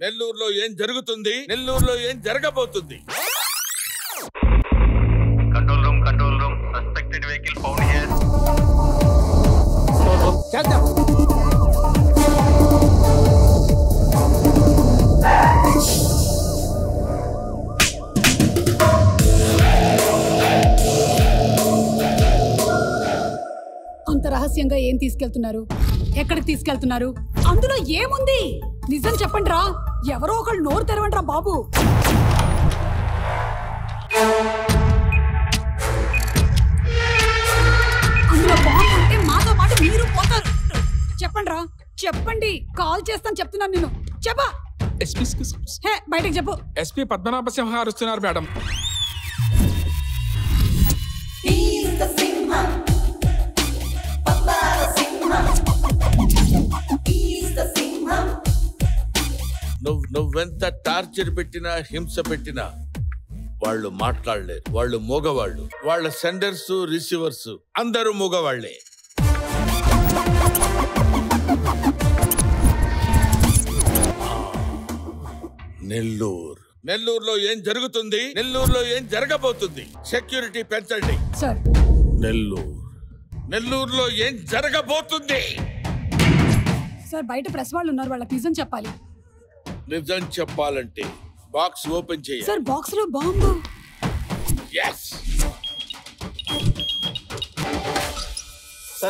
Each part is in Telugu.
నెల్లూరులో ఏం జరుగుతుంది, నెల్లూరులో ఏం జరగబోతుంది? Control room suspected vehicle found here. చేద్దాం. అంత రహస్యంగా ఏం తీసుకెళ్తున్నారు? ఎక్కడికి తీసుకెళ్తున్నారు? అందులో ఏముంది? నిజం చెప్పండి రా. ఎవరో ఒకళ్ళు నోరు తెరవండి రా బాబు. అందులో బాంబు ఉంటే మాతో పాటు మీరు పోతారు. చెప్పండి రా, చెప్పండి. కాల్ చేస్తాను చెప్తున్నాను నేను. చెప్పా. హే, బయటకు చెప్పు. ఎస్పీ పద్మనాభ సింహ అరుస్తున్నారు మేడం. నువ్వెంత టార్చర్ పెట్టినా, హింస పెట్టినా వాళ్ళు మాట్లాడలేరు. వాళ్ళు మూగవాళ్ళు. వాళ్ళ సెండర్స్, రిసీవర్స్ అందరూ మూగవాళ్లే. నెల్లూరులో ఏం జరుగుతుంది, నెల్లూరులో ఏం జరగబోతుంది? సెక్యూరిటీ పెంచండి సార్. నెల్లూరులో ఏం జరగబోతుంది? సార్, బయట ప్రెస్ వాళ్ళు ఉన్నారు, వాళ్ళకి నిజం చెప్పాలి. నిజం చెప్పాలంటే బాక్స్ ఓపెన్ చేయాలి. సార్, బాక్స్ లో బాంబు. yes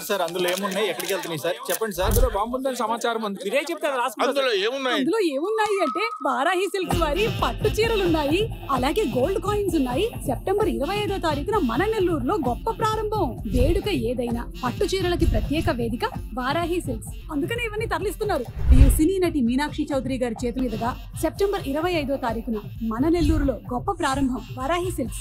సార్ అందులో ఏమున్నాయి, ఎక్కడికి వెళ్తున్నాయి సార్? చెప్పండి సార్. అందులో బాంబు ఉందని సమాచారం ఉంది. మీరే చెప్తారు. అందులో ఏమున్నాయి అంటే వారాహి సిల్క్స్ వారి పట్టు చీరలు ఉన్నాయి, అలాగే గోల్డ్ కాయిన్స్ ఉన్నాయి. సెప్టెంబర్ 25వ తారీఖున మన నెల్లూరులో గొప్ప ప్రారంభం. వేడుక ఏదైనా పట్టు చీరలకి ప్రత్యేక వేదిక వారాహి సిల్క్స్. అందుకనే ఇవన్నీ తరలిస్తున్నారు. ఈ సినీ నటి మీనాక్షి చౌదరి గారి చేతుల మీదుగా సెప్టెంబర్ 25వ తారీఖున మన నెల్లూరులో గొప్ప ప్రారంభం. వారాహి సిల్క్స్.